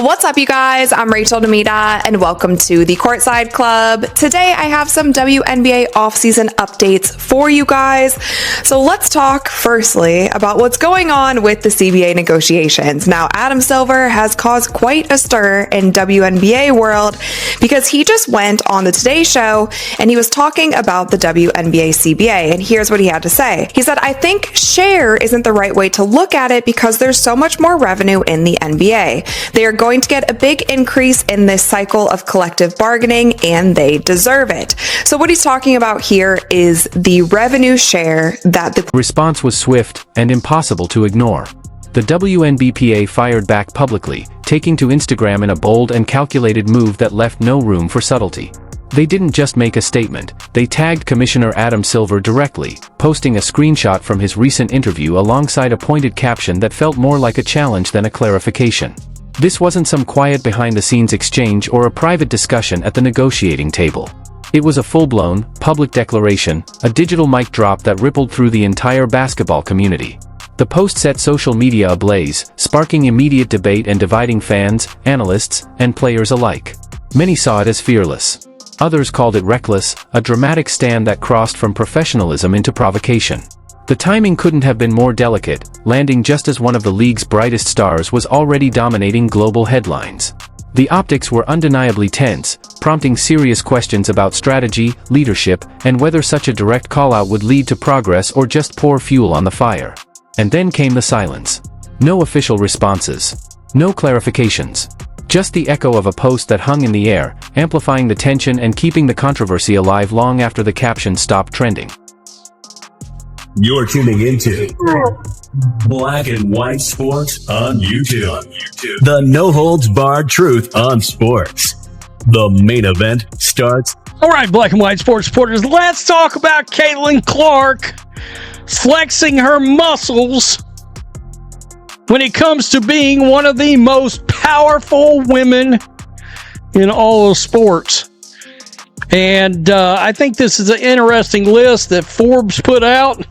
What's up, you guys? I'm Rachel Demita, and welcome to the Courtside Club. Today, I have some WNBA offseason updates for you guys. So let's talk firstly about what's going on with the CBA negotiations. Now, Adam Silver has caused quite a stir in WNBA world because he just went on the Today Show and he was talking about the WNBA CBA. And here's what he had to say. He said, "I think share isn't the right way to look at it because there's so much more revenue in the NBA. They are going to get a big increase in this cycle of collective bargaining, and they deserve it." So what he's talking about here is the revenue share that the response was swift and impossible to ignore. The WNBPA fired back publicly, taking to Instagram in a bold and calculated move that left no room for subtlety. They didn't just make a statement, they tagged Commissioner Adam Silver directly, posting a screenshot from his recent interview alongside a pointed caption that felt more like a challenge than a clarification. This wasn't some quiet behind-the-scenes exchange or a private discussion at the negotiating table. It was a full-blown, public declaration, a digital mic drop that rippled through the entire basketball community. The post set social media ablaze, sparking immediate debate and dividing fans, analysts, and players alike. Many saw it as fearless. Others called it reckless, a dramatic stand that crossed from professionalism into provocation. The timing couldn't have been more delicate, landing just as one of the league's brightest stars was already dominating global headlines. The optics were undeniably tense, prompting serious questions about strategy, leadership, and whether such a direct call-out would lead to progress or just pour fuel on the fire. And then came the silence. No official responses. No clarifications. Just the echo of a post that hung in the air, amplifying the tension and keeping the controversy alive long after the caption stopped trending. You're tuning into Black and White Sports on YouTube. The no-holds-barred truth on sports. The main event starts. All right, Black and White Sports supporters, let's talk about Caitlin Clark flexing her muscles when it comes to being one of the most powerful women in all of sports. And I think this is an interesting list that Forbes put out.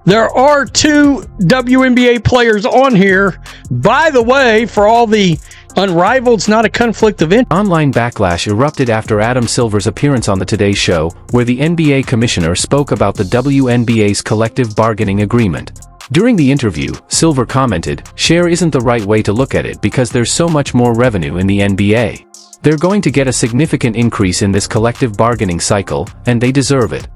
There are 2 WNBA players on here. By the way, for all the unrivaled, it's not a conflict of interest. Online backlash erupted after Adam Silver's appearance on the Today Show, where the NBA commissioner spoke about the WNBA's collective bargaining agreement. During the interview, Silver commented, "Share isn't the right way to look at it because there's so much more revenue in the NBA. They're going to get a significant increase in this collective bargaining cycle, and they deserve it."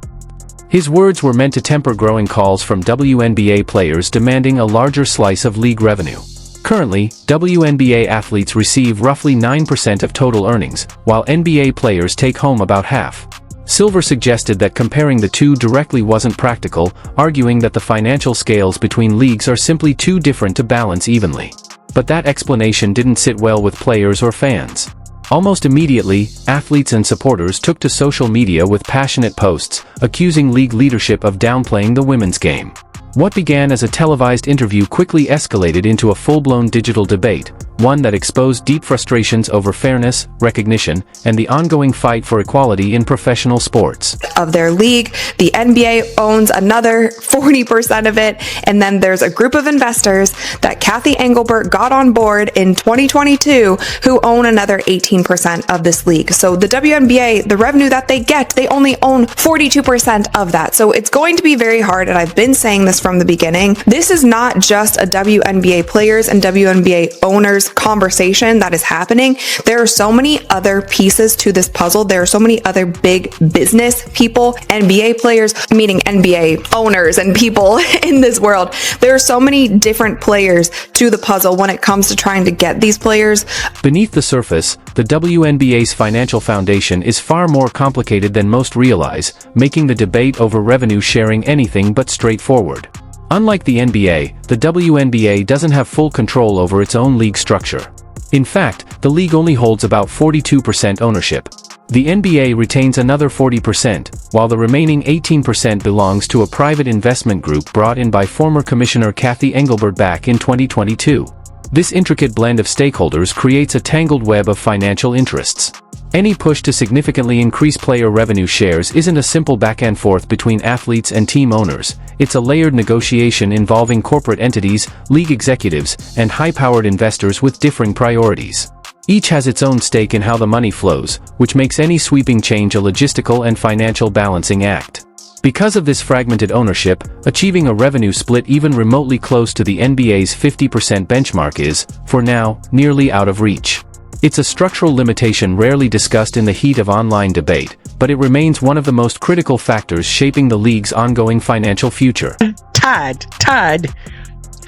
His words were meant to temper growing calls from WNBA players demanding a larger slice of league revenue. Currently, WNBA athletes receive roughly 9% of total earnings, while NBA players take home about half. Silver suggested that comparing the two directly wasn't practical, arguing that the financial scales between leagues are simply too different to balance evenly. But that explanation didn't sit well with players or fans. Almost immediately, athletes and supporters took to social media with passionate posts, accusing league leadership of downplaying the women's game. What began as a televised interview quickly escalated into a full-blown digital debate, one that exposed deep frustrations over fairness, recognition, and the ongoing fight for equality in professional sports. Of their league, the NBA owns another 40% of it, and then there's a group of investors that Kathy Engelbert got on board in 2022 who own another 18% of this league. So the WNBA, the revenue that they get, they only own 42% of that. So it's going to be very hard, and I've been saying this from the beginning. This is not just a WNBA players and WNBA owners conversation that is happening. There are so many other pieces to this puzzle. There are so many other big business people, NBA players, meaning NBA owners and people in this world. There are so many different players to the puzzle when it comes to trying to get these players. Beneath the surface, the WNBA's financial foundation is far more complicated than most realize, making the debate over revenue sharing anything but straightforward. Unlike the NBA, the WNBA doesn't have full control over its own league structure. In fact, the league only holds about 42% ownership. The NBA retains another 40%, while the remaining 18% belongs to a private investment group brought in by former Commissioner Kathy Engelbert back in 2022. This intricate blend of stakeholders creates a tangled web of financial interests. Any push to significantly increase player revenue shares isn't a simple back and forth between athletes and team owners. It's a layered negotiation involving corporate entities, league executives, and high-powered investors with differing priorities. Each has its own stake in how the money flows, which makes any sweeping change a logistical and financial balancing act. Because of this fragmented ownership, achieving a revenue split even remotely close to the NBA's 50% benchmark is, for now, nearly out of reach. It's a structural limitation rarely discussed in the heat of online debate, but it remains one of the most critical factors shaping the league's ongoing financial future. Tied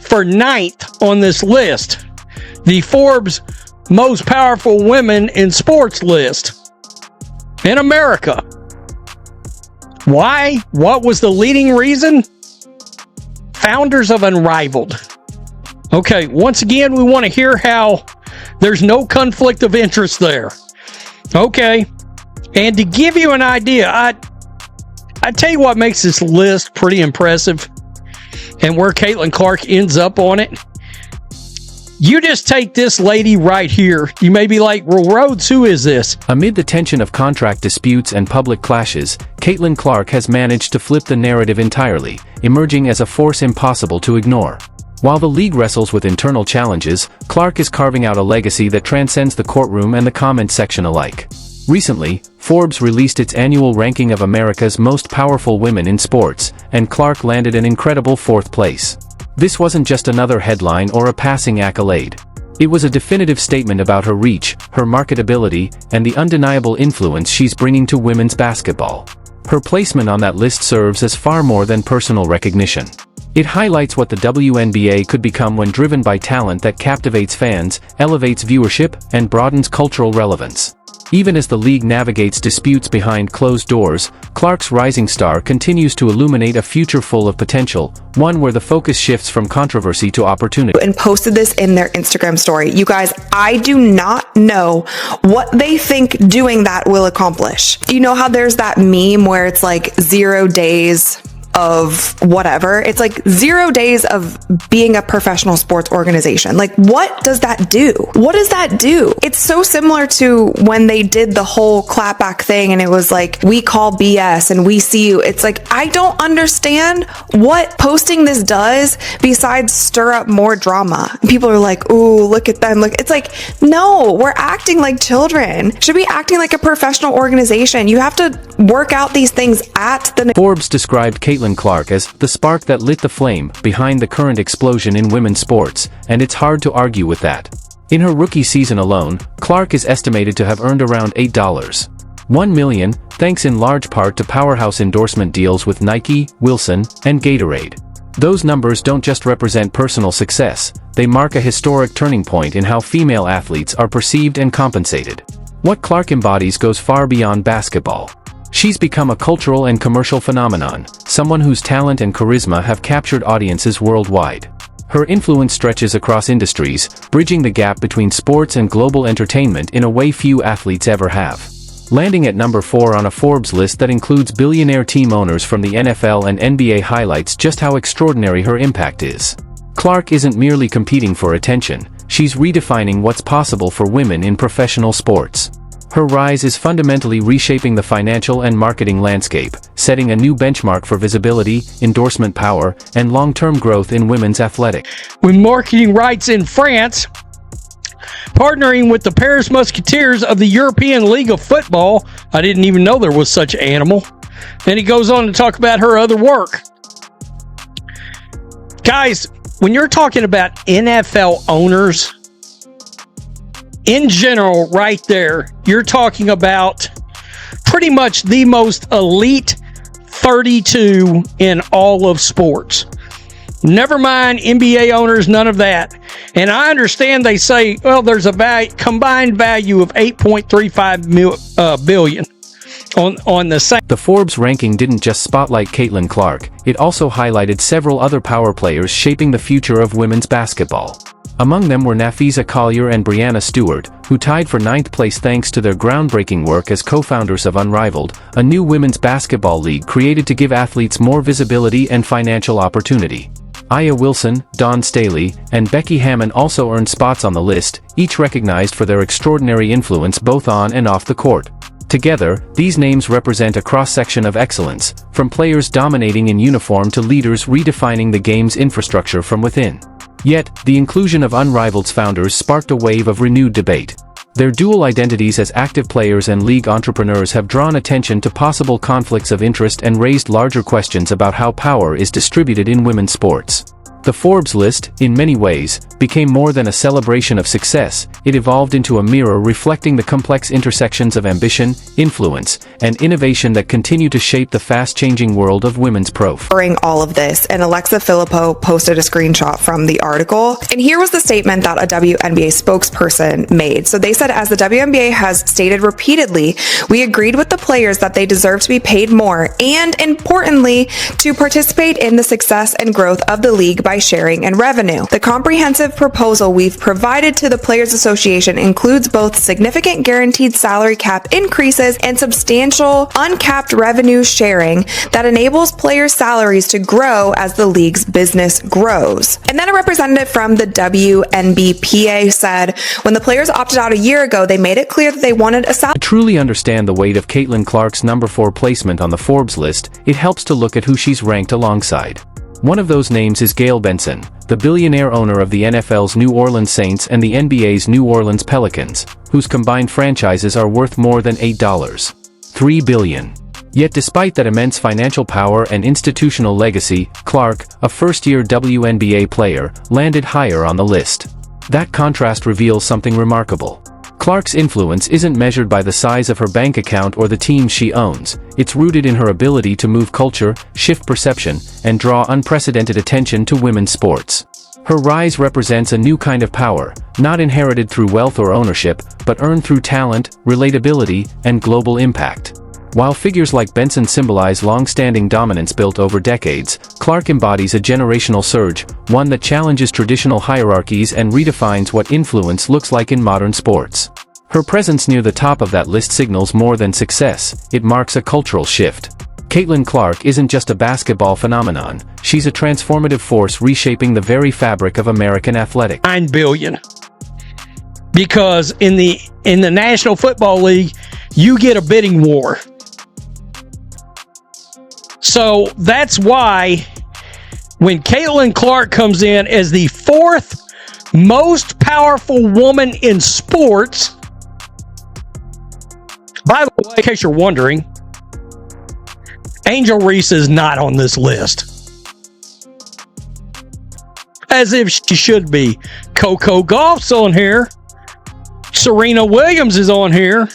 for 9th on this list, the Forbes most powerful women in sports list in America. Why? What was the leading reason? Founders of Unrivaled. Okay, once again, we want to hear how there's no conflict of interest there. Okay, and to give you an idea, I tell you what makes this list pretty impressive and where Caitlin Clark ends up on it. You just take this lady right here. You may be like, well, Rhodes, who is this? Amid the tension of contract disputes and public clashes, Caitlin Clark has managed to flip the narrative entirely, emerging as a force impossible to ignore. While the league wrestles with internal challenges, Clark is carving out a legacy that transcends the courtroom and the comment section alike. Recently, Forbes released its annual ranking of America's most powerful women in sports, and Clark landed an incredible 4th place. This wasn't just another headline or a passing accolade. It was a definitive statement about her reach, her marketability, and the undeniable influence she's bringing to women's basketball. Her placement on that list serves as far more than personal recognition. It highlights what the WNBA could become when driven by talent that captivates fans, elevates viewership, and broadens cultural relevance. Even as the league navigates disputes behind closed doors, Clark's rising star continues to illuminate a future full of potential, one where the focus shifts from controversy to opportunity. And posted this in their Instagram story. You guys, I do not know what they think doing that will accomplish. You know how there's that meme where it's like 0 days of whatever? It's like 0 days of being a professional sports organization. Like, what does that do? What does that do? It's so similar to when they did the whole clapback thing and it was like, we call BS and we see you. It's like, I don't understand what posting this does besides stir up more drama. People are like, ooh, look at them. Look, it's like, no, we're acting like children. Should be acting like a professional organization. You have to work out these things at the... Forbes described Caitlin Clark as the spark that lit the flame behind the current explosion in women's sports, and it's hard to argue with that. In her rookie season alone, Clark is estimated to have earned around $8.1 million, thanks in large part to powerhouse endorsement deals with Nike, Wilson, and Gatorade. Those numbers don't just represent personal success, they mark a historic turning point in how female athletes are perceived and compensated. What Clark embodies goes far beyond basketball. She's become a cultural and commercial phenomenon, someone whose talent and charisma have captured audiences worldwide. Her influence stretches across industries, bridging the gap between sports and global entertainment in a way few athletes ever have. Landing at number 4 on a Forbes list that includes billionaire team owners from the NFL and NBA highlights just how extraordinary her impact is. Clark isn't merely competing for attention, she's redefining what's possible for women in professional sports. Her rise is fundamentally reshaping the financial and marketing landscape, setting a new benchmark for visibility, endorsement power, and long-term growth in women's athletics. With marketing rights in France, partnering with the Paris Musketeers of the European League of Football. I didn't even know there was such an animal. And he goes on to talk about her other work. Guys, when you're talking about NFL owners, in general, right there, you're talking about pretty much the most elite 32 in all of sports. Never mind NBA owners, none of that. And I understand they say, well, there's a combined value of $8.35 billion on the same. The Forbes ranking didn't just spotlight Caitlin Clark, it also highlighted several other power players shaping the future of women's basketball. Among them were Nafisa Collier and Brianna Stewart, who tied for 9th place thanks to their groundbreaking work as co-founders of Unrivaled, a new women's basketball league created to give athletes more visibility and financial opportunity. Aya Wilson, Dawn Staley, and Becky Hammon also earned spots on the list, each recognized for their extraordinary influence both on and off the court. Together, these names represent a cross-section of excellence, from players dominating in uniform to leaders redefining the game's infrastructure from within. Yet, the inclusion of Unrivaled's founders sparked a wave of renewed debate. Their dual identities as active players and league entrepreneurs have drawn attention to possible conflicts of interest and raised larger questions about how power is distributed in women's sports. The Forbes list, in many ways, became more than a celebration of success. It evolved into a mirror reflecting the complex intersections of ambition, influence, and innovation that continue to shape the fast-changing world of women's prof. During all of this, and Alexa Filippo posted a screenshot from the article, and here was the statement that a WNBA spokesperson made. So they said, as the WNBA has stated repeatedly, we agreed with the players that they deserve to be paid more, and importantly, to participate in the success and growth of the league by sharing in revenue. The comprehensive proposal we've provided to the Players Association includes both significant guaranteed salary cap increases and substantial uncapped revenue sharing that enables players' salaries to grow as the league's business grows. And then a representative from the WNBPA said, when the players opted out a year ago, they made it clear that they wanted a salary. To truly understand the weight of Caitlin Clark's number 4 placement on the Forbes list, it helps to look at who she's ranked alongside. One of those names is Gayle Benson, the billionaire owner of the NFL's New Orleans Saints and the NBA's New Orleans Pelicans, whose combined franchises are worth more than $3 billion. Yet despite that immense financial power and institutional legacy, Clark, a first-year WNBA player, landed higher on the list. That contrast reveals something remarkable. Clark's influence isn't measured by the size of her bank account or the team she owns. It's rooted in her ability to move culture, shift perception, and draw unprecedented attention to women's sports. Her rise represents a new kind of power, not inherited through wealth or ownership, but earned through talent, relatability, and global impact. While figures like Benson symbolize long-standing dominance built over decades, Clark embodies a generational surge, one that challenges traditional hierarchies and redefines what influence looks like in modern sports. Her presence near the top of that list signals more than success, it marks a cultural shift. Caitlin Clark isn't just a basketball phenomenon, she's a transformative force reshaping the very fabric of American athletics. $9 billion. Because in the National Football League, you get a bidding war. So that's why when Caitlin Clark comes in as the 4th most powerful woman in sports, by the way, in case you're wondering, Angel Reese is not on this list. As if she should be. Coco Gauff's on here. Serena Williams is on here.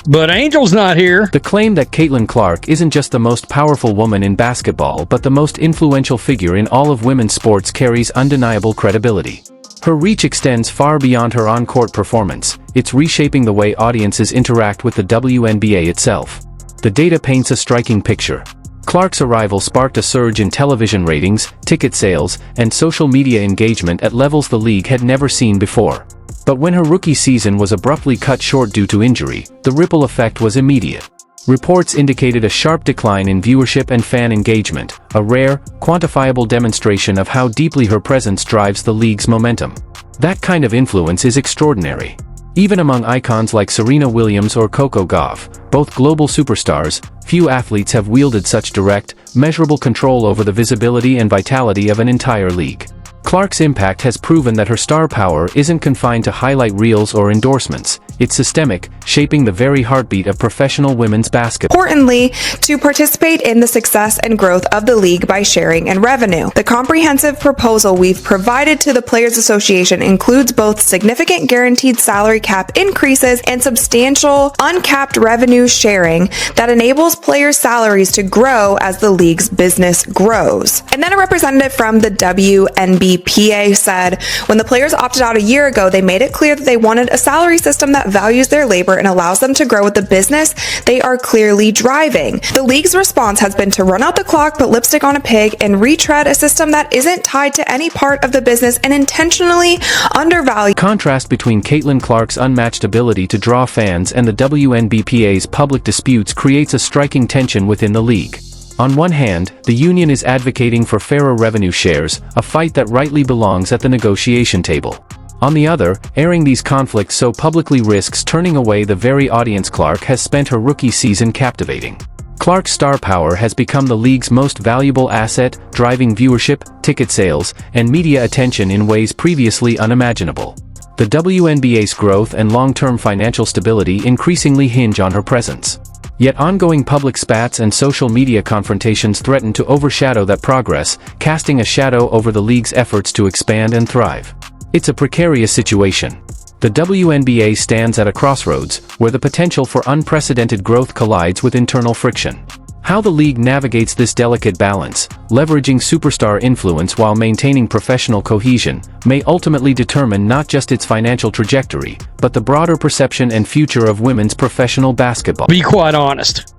But Angel's not here. The claim that Caitlin Clark isn't just the most powerful woman in basketball but the most influential figure in all of women's sports carries undeniable credibility. Her reach extends far beyond her on-court performance, it's reshaping the way audiences interact with the WNBA itself. The data paints a striking picture. Clark's arrival sparked a surge in television ratings, ticket sales, and social media engagement at levels the league had never seen before. But when her rookie season was abruptly cut short due to injury, the ripple effect was immediate. Reports indicated a sharp decline in viewership and fan engagement, a rare, quantifiable demonstration of how deeply her presence drives the league's momentum. That kind of influence is extraordinary. Even among icons like Serena Williams or Coco Gauff, both global superstars, few athletes have wielded such direct, measurable control over the visibility and vitality of an entire league. Clark's impact has proven that her star power isn't confined to highlight reels or endorsements. It's systemic, shaping the very heartbeat of professional women's basketball. Importantly, to participate in the success and growth of the league by sharing in revenue. The comprehensive proposal we've provided to the Players Association includes both significant guaranteed salary cap increases and substantial uncapped revenue sharing that enables players' salaries to grow as the league's business grows. And then a representative from the WNBPA said, when the players opted out a year ago, they made it clear that they wanted a salary system that values their labor and allows them to grow with the business they are clearly driving. The league's response has been to run out the clock, put lipstick on a pig, and retread a system that isn't tied to any part of the business and intentionally undervalue. Contrast between Caitlin Clark's unmatched ability to draw fans and the WNBPA's public disputes creates a striking tension within the league. On one hand, the union is advocating for fairer revenue shares, a fight that rightly belongs at the negotiation table. On the other, airing these conflicts so publicly risks turning away the very audience Clark has spent her rookie season captivating. Clark's star power has become the league's most valuable asset, driving viewership, ticket sales, and media attention in ways previously unimaginable. The The WNBA's growth and long-term financial stability increasingly hinge on her presence. Yet ongoing public spats and social media confrontations threaten to overshadow that progress, casting a shadow over the league's efforts to expand and thrive. It's a precarious situation. The WNBA stands at a crossroads, where the potential for unprecedented growth collides with internal friction. How the league navigates this delicate balance, leveraging superstar influence while maintaining professional cohesion, may ultimately determine not just its financial trajectory, but the broader perception and future of women's professional basketball. Be quite honest.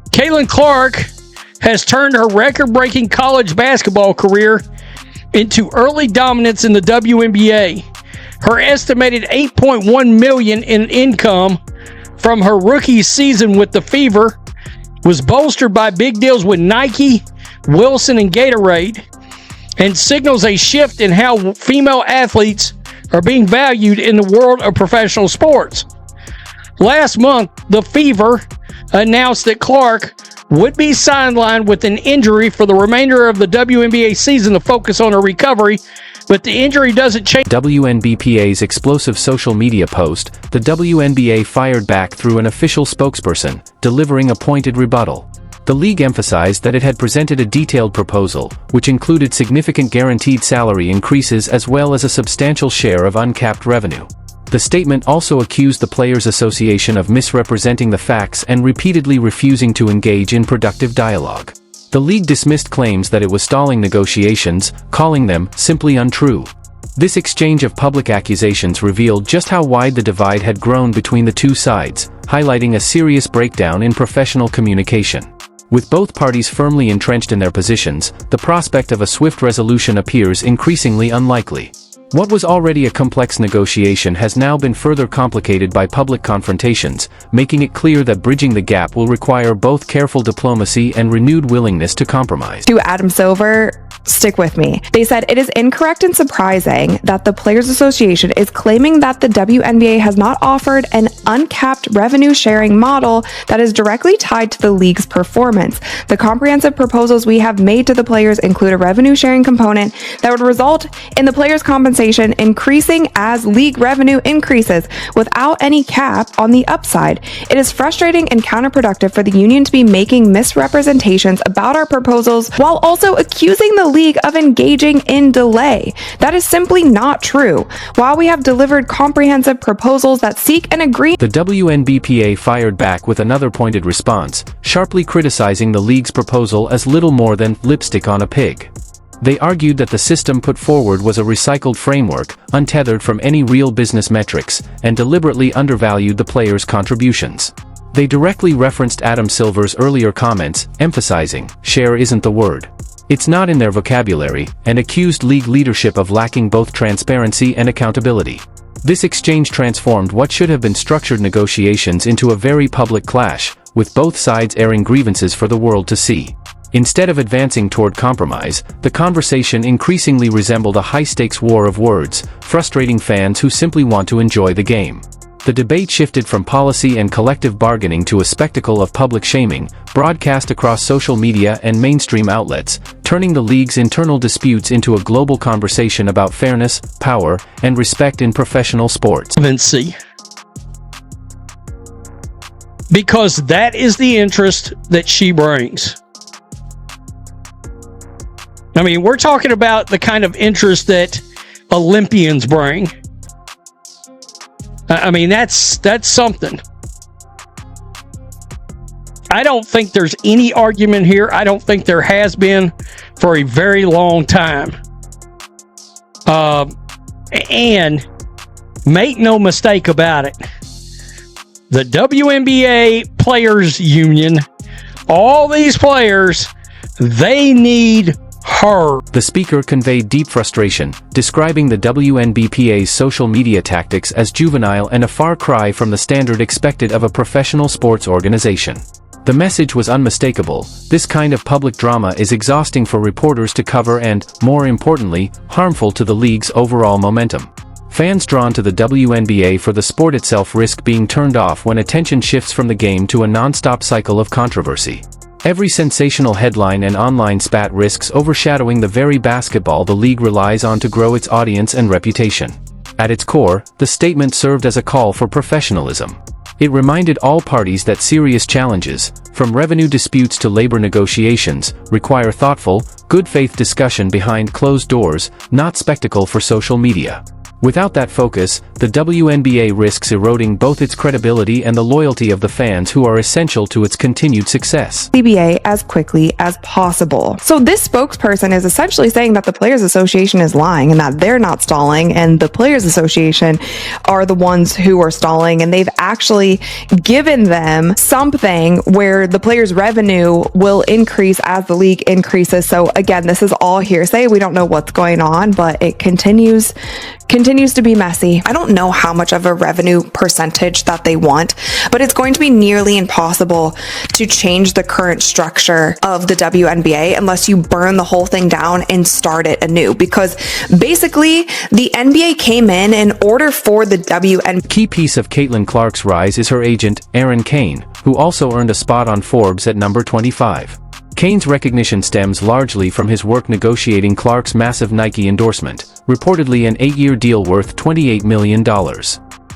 Caitlin Clark has turned her record-breaking college basketball career into early dominance in the WNBA. Her estimated $8.1 million in income from her rookie season with the Fever was bolstered by big deals with Nike, Wilson, and Gatorade, and signals a shift in how female athletes are being valued in the world of professional sports. Last month, the Fever announced that Clark would be sidelined with an injury for the remainder of the WNBA season to focus on her recovery, but the injury doesn't change. WNBPA's explosive social media post, the WNBA fired back through an official spokesperson, delivering a pointed rebuttal. The league emphasized that it had presented a detailed proposal, which included significant guaranteed salary increases as well as a substantial share of uncapped revenue. The statement also accused the Players Association of misrepresenting the facts and repeatedly refusing to engage in productive dialogue. The league dismissed claims that it was stalling negotiations, calling them simply untrue. This exchange of public accusations revealed just how wide the divide had grown between the two sides, highlighting a serious breakdown in professional communication. With both parties firmly entrenched in their positions, the prospect of a swift resolution appears increasingly unlikely. What was already a complex negotiation has now been further complicated by public confrontations, making it clear that bridging the gap will require both careful diplomacy and renewed willingness to compromise. To Adam Silver, stick with me. They said it is incorrect and surprising that the Players Association is claiming that the WNBA has not offered an uncapped revenue sharing model that is directly tied to the league's performance. The comprehensive proposals we have made to the players include a revenue sharing component that would result in the players' compensation increasing as league revenue increases without any cap on the upside. It is frustrating and counterproductive for the union to be making misrepresentations about our proposals while also accusing the league of engaging in delay. That is simply not true. While we have delivered comprehensive proposals that seek an agreement, the WNBPA fired back with another pointed response, sharply criticizing the league's proposal as little more than lipstick on a pig. They argued that the system put forward was a recycled framework, untethered from any real business metrics, and deliberately undervalued the players' contributions. They directly referenced Adam Silver's earlier comments, emphasizing, "share isn't the word." It's not in their vocabulary, and accused league leadership of lacking both transparency and accountability. This exchange transformed what should have been structured negotiations into a very public clash, with both sides airing grievances for the world to see. Instead of advancing toward compromise, the conversation increasingly resembled a high-stakes war of words, frustrating fans who simply want to enjoy the game. The debate shifted from policy and collective bargaining to a spectacle of public shaming, broadcast across social media and mainstream outlets, turning the league's internal disputes into a global conversation about fairness, power, and respect in professional sports. Because that is the interest that she brings. I mean, we're talking about the kind of interest that Olympians bring. I mean, that's something. I don't think there's any argument here. I don't think there has been for a very long time. And make no mistake about it, the WNBA Players Union, all these players, they need her. The speaker conveyed deep frustration, describing the WNBPA's social media tactics as juvenile and a far cry from the standard expected of a professional sports organization. The message was unmistakable: this kind of public drama is exhausting for reporters to cover and, more importantly, harmful to the league's overall momentum. Fans drawn to the WNBA for the sport itself risk being turned off when attention shifts from the game to a non-stop cycle of controversy. Every sensational headline and online spat risks overshadowing the very basketball the league relies on to grow its audience and reputation. At its core, the statement served as a call for professionalism. It reminded all parties that serious challenges, from revenue disputes to labor negotiations, require thoughtful, good-faith discussion behind closed doors, not spectacle for social media. Without that focus, the WNBA risks eroding both its credibility and the loyalty of the fans who are essential to its continued success. CBA as quickly as possible. So this spokesperson is essentially saying that the Players Association is lying and that they're not stalling, and the Players Association are the ones who are stalling, and they've actually given them something where the players' revenue will increase as the league increases. So again, this is all hearsay. We don't know what's going on, but it continues to be messy. I don't know how much of a revenue percentage that they want, but it's going to be nearly impossible to change the current structure of the WNBA unless you burn the whole thing down and start it anew. Because basically, the NBA came in order for the WNBA. Key piece of Caitlin Clark's rise is her agent, Erin Kane, who also earned a spot on Forbes at number 25. Kane's recognition stems largely from his work negotiating Clark's massive Nike endorsement, reportedly an 8-year deal worth $28 million.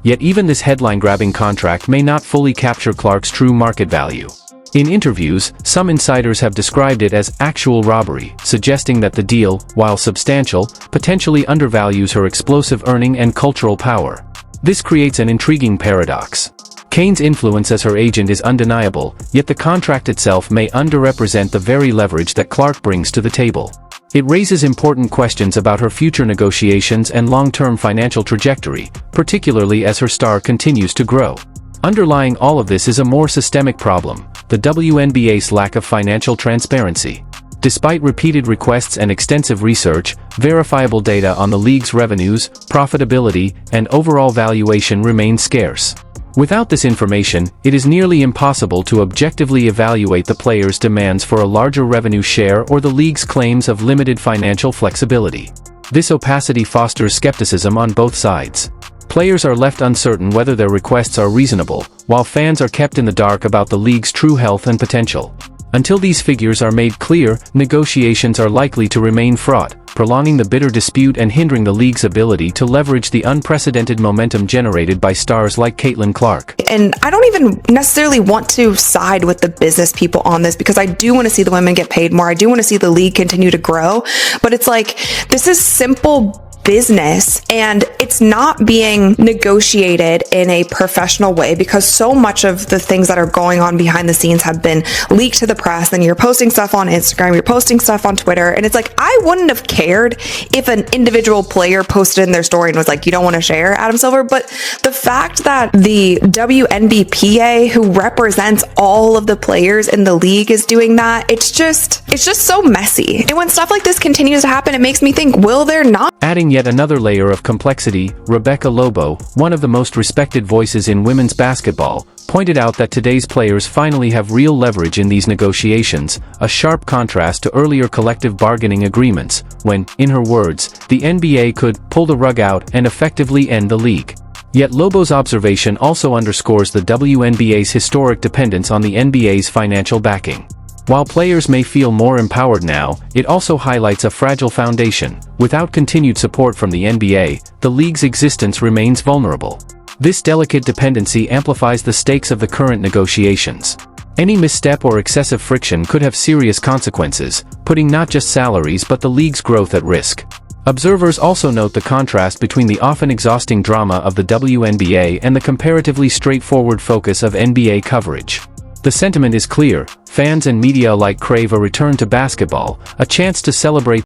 Yet even this headline-grabbing contract may not fully capture Clark's true market value. In interviews, some insiders have described it as actual robbery, suggesting that the deal, while substantial, potentially undervalues her explosive earning and cultural power. This creates an intriguing paradox. Kane's influence as her agent is undeniable, yet the contract itself may underrepresent the very leverage that Clark brings to the table. It raises important questions about her future negotiations and long-term financial trajectory, particularly as her star continues to grow. Underlying all of this is a more systemic problem: the WNBA's lack of financial transparency. Despite repeated requests and extensive research, verifiable data on the league's revenues, profitability, and overall valuation remain scarce. Without this information, it is nearly impossible to objectively evaluate the players' demands for a larger revenue share or the league's claims of limited financial flexibility. This opacity fosters skepticism on both sides. Players are left uncertain whether their requests are reasonable, while fans are kept in the dark about the league's true health and potential. Until these figures are made clear, negotiations are likely to remain fraught, prolonging the bitter dispute and hindering the league's ability to leverage the unprecedented momentum generated by stars like Caitlin Clark. And I don't even necessarily want to side with the business people on this, because I do want to see the women get paid more. I do want to see the league continue to grow. But it's like, this is simple business, and it's not being negotiated in a professional way, because so much of the things that are going on behind the scenes have been leaked to the press. And you're posting stuff on Instagram, you're posting stuff on Twitter, and it's like, I wouldn't have cared if an individual player posted in their story and was like, you don't want to share Adam Silver. But the fact that the WNBPA, who represents all of the players in the league, is doing that, it's just so messy. And when stuff like this continues to happen, it makes me think, will there not? Adding yet another layer of complexity, Rebecca Lobo, one of the most respected voices in women's basketball, pointed out that today's players finally have real leverage in these negotiations, a sharp contrast to earlier collective bargaining agreements, when, in her words, the NBA could pull the rug out and effectively end the league. Yet Lobo's observation also underscores the WNBA's historic dependence on the NBA's financial backing. While players may feel more empowered now, it also highlights a fragile foundation. Without continued support from the NBA, the league's existence remains vulnerable. This delicate dependency amplifies the stakes of the current negotiations. Any misstep or excessive friction could have serious consequences, putting not just salaries but the league's growth at risk. Observers also note the contrast between the often exhausting drama of the WNBA and the comparatively straightforward focus of NBA coverage. The sentiment is clear: fans and media alike crave a return to basketball, a chance to celebrate